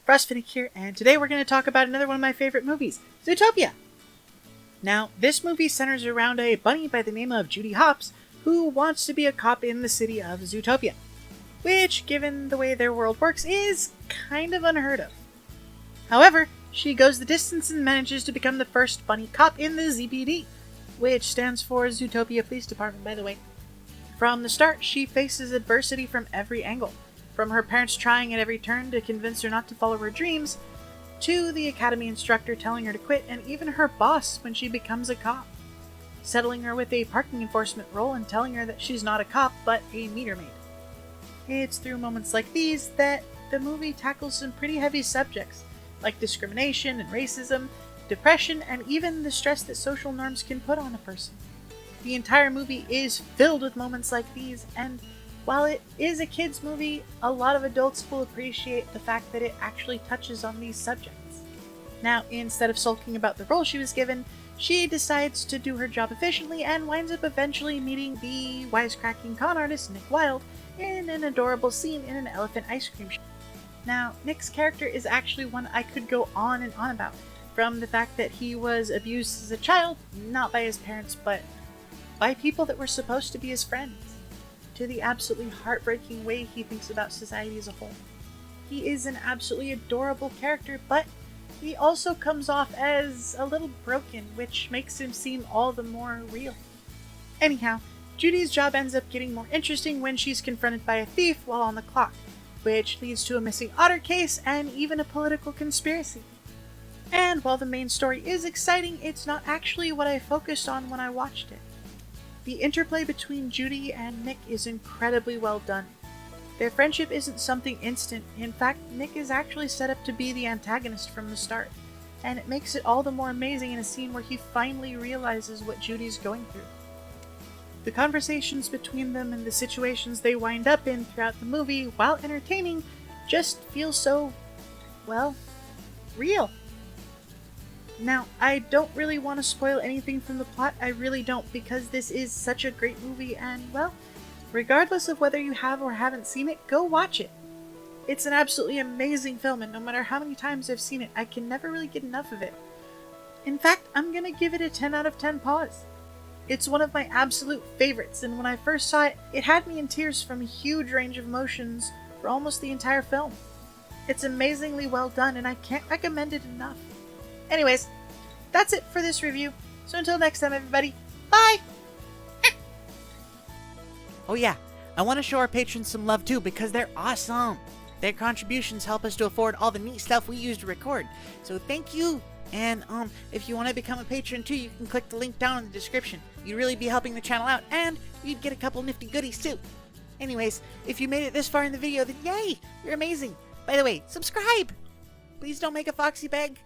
Frostfinick here, and today we're going to talk about another one of my favorite movies, Zootopia. Now, this movie centers around a bunny by the name of Judy Hopps, who wants to be a cop in the city of Zootopia, which, given the way their world works, is kind of unheard of. However, she goes the distance and manages to become the first bunny cop in the ZPD, which stands for Zootopia Police Department, by the way. From the start, she faces adversity from every angle, from her parents trying at every turn to convince her not to follow her dreams, to the academy instructor telling her to quit, and even her boss when she becomes a cop, settling her with a parking enforcement role and telling her that she's not a cop but a meter maid. It's through moments like these that the movie tackles some pretty heavy subjects, like discrimination and racism, depression, and even the stress that social norms can put on a person. The entire movie is filled with moments like these, and while it is a kids' movie, a lot of adults will appreciate the fact that it actually touches on these subjects. Now, instead of sulking about the role she was given, she decides to do her job efficiently and winds up eventually meeting the wisecracking con artist Nick Wilde in an adorable scene in an elephant ice cream shop. Now, Nick's character is actually one I could go on and on about, from the fact that he was abused as a child, not by his parents, but by people that were supposed to be his friends, to the absolutely heartbreaking way he thinks about society as a whole. He is an absolutely adorable character, but he also comes off as a little broken, which makes him seem all the more real. Anyhow, Judy's job ends up getting more interesting when she's confronted by a thief while on the clock, which leads to a missing otter case and even a political conspiracy. And while the main story is exciting, it's not actually what I focused on when I watched it. The interplay between Judy and Nick is incredibly well done. Their friendship isn't something instant. In fact, Nick is actually set up to be the antagonist from the start, and it makes it all the more amazing in a scene where he finally realizes what Judy's going through. The conversations between them and the situations they wind up in throughout the movie, while entertaining, just feel so, well, real. Now, I don't really want to spoil anything from the plot, I really don't, because this is such a great movie and, well, regardless of whether you have or haven't seen it, go watch it. It's an absolutely amazing film, and no matter how many times I've seen it, I can never really get enough of it. In fact, I'm gonna give it a 10 out of 10 paws. It's one of my absolute favorites, and when I first saw it, it had me in tears from a huge range of emotions for almost the entire film. It's amazingly well done, and I can't recommend it enough. Anyways, that's it for this review. So until next time, everybody, bye! Oh yeah, I want to show our patrons some love too because they're awesome. Their contributions help us to afford all the neat stuff we use to record. So thank you. And if you want to become a patron too, you can click the link down in the description. You'd really be helping the channel out, and you'd get a couple nifty goodies too. Anyways, if you made it this far in the video, then yay, you're amazing. By the way, subscribe. Please don't make a foxy bag.